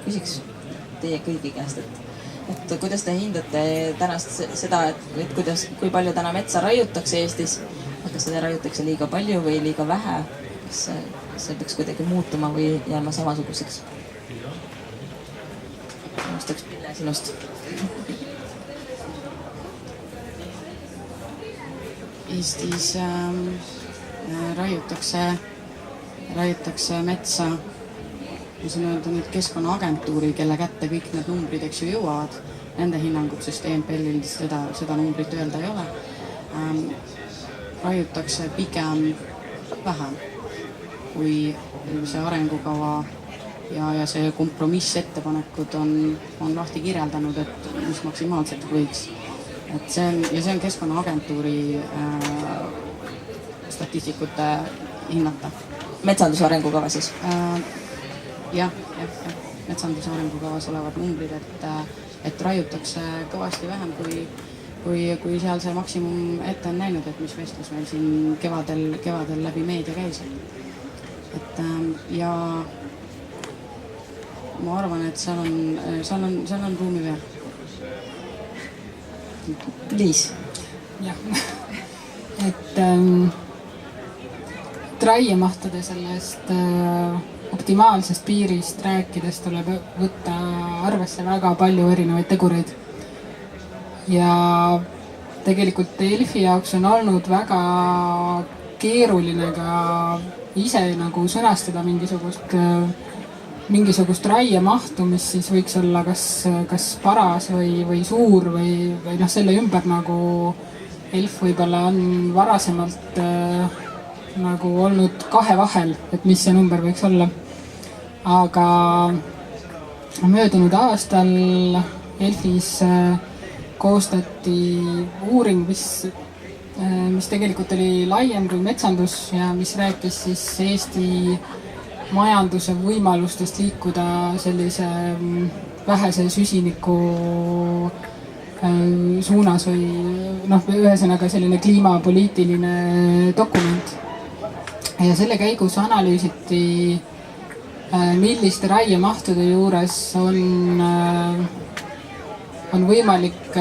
küsiks teie kõigi käest, et kuidas te hindate tänast seda, et kui palju täna metsa raiutakse Eestis, kas seda raiutakse liiga palju või liiga vähe, kas see peaks kuidagi muutuma või jääma samasuguseks? Alustaks Pille sinust. Eestis raiutakse metsa, mis on öelda nüüd Keskkonnaagentuuri, kelle kätte kõik need numbrid jõuavad. Nende hinnangud ENPL-il seda numbrit öelda ei ole. Raiutakse pigem vähem kui see arengukava ja see kompromissettepanekud on lahti kirjeldanud, et mis maksimaalselt võiks. Et see on Keskkonnaagentuuri statistikute hinnata. Metsanduse arengukava siis? Jah, metsanduse arengukavas olevad numbrid, et raiutakse kõvasti vähem kui seal see maksimum ette on näinud, et mis vestlus meil siin kevadel läbi meedia käis. Ja ma arvan, et seal on ruumi veel. Liis? Jah, et raiemahtude sellest optimaalsest piirist rääkides tuleb võtta arvesse väga palju erinevaid tegureid. Ja tegelikult Delfi jaoks on olnud väga keeruline ka ise nagu sõnastada mingisugust raiemahtu, mis siis võiks olla kas paras või suur või selle ümber nagu Elf võib-olla on varasemalt nagu olnud kahe vahel, et mis see number võiks olla. Aga möödunud aastal Elfis koostati uuring, mis tegelikult oli laiem kui metsandus ja mis rääkis siis Eesti majanduse võimalustest liikuda sellise vähese süsiniku suunas või ühesõnaga selline kliimapoliitiline dokument. Ja selle käigus analüüsiti, milliste raiemahtude juures on võimalik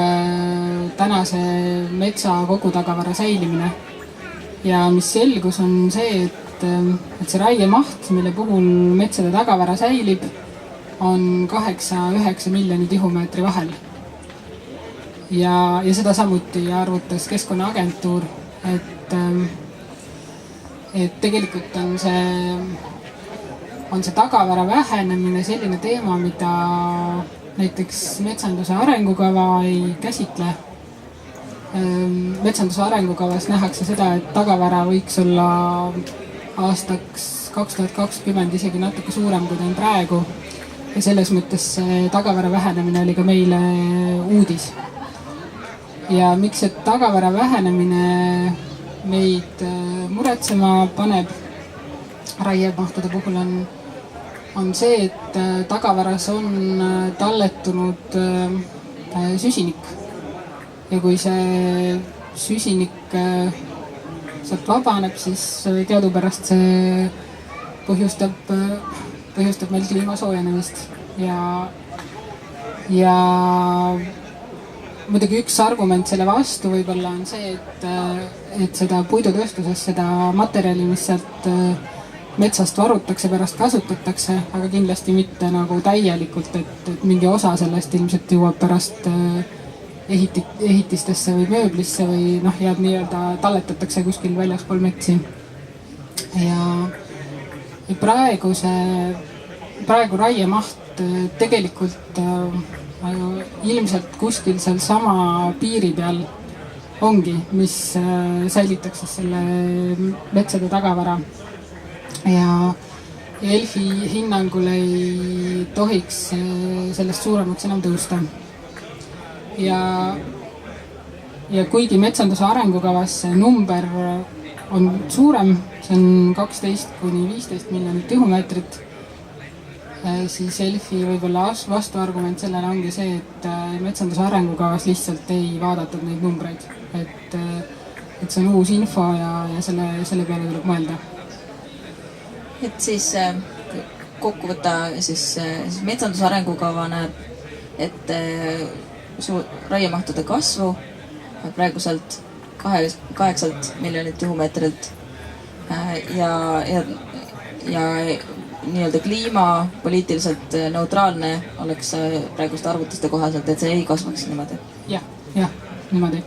tänase metsa kogutagavara säilimine. Ja mis selgus on see, et see raiemaht, mille puhul metsade tagavara säilib, on 8-9 miljoni tihumeetri vahel. Ja seda samuti arvutas Keskkonnaagentuur, et tegelikult on see tagavara vähenemine selline teema, mida näiteks metsanduse arengukava ei käsitle. Metsanduse arengukavas nähakse seda, et tagavara võiks olla aastaks 2020 isegi natuke suurem, kui ta on praegu. Ja selles mõttes see tagavara vähenemine oli ka meile uudis. Ja miks see tagavara vähenemine meid muretsema paneb raiemahtude puhul on see, et tagavaras on talletunud süsinik. Ja kui see süsinik sealt vabaneb, siis teadupärast see põhjustab meil kliima soojenemist. Ja muidugi üks argument selle vastu võib-olla on see, et seda puidutööstuses, seda materjali, mis sealt metsast varutakse, pärast kasutatakse, aga kindlasti mitte nagu täielikult, et mingi osa sellest ilmselt jõuab pärast ehitistesse või mööblisse või jääb nii-öelda talletatakse kuskil väljaspool metsi. Ja praegu raiemaht tegelikult ilmselt kuskil seal sama piiri peal ongi, mis säilitaks selle metsade tagavara. Ja Elfi hinnangul ei tohiks sellest suuremaks enam tõusta. Ja kuigi metsanduse arengukavas see number on suurem, see on 12-15 miljonit tihumeetrit, siis Elfi võib-olla vastuargument sellele ongi see, et metsanduse arengukavas lihtsalt ei vaadatud neid numbreid. Et see on uus info ja selle peale tuleb mõelda. Et siis kokku võtta, siis metsanduse arengukava näeb ette raiemahtude kasvu praeguselt 8 miljonilt tihumeetrilt ja nii-öelda kliimapoliitiliselt neutraalne oleks praeguste arvutuste kohaselt, et see ei kasvaks niimoodi. jah, niimoodi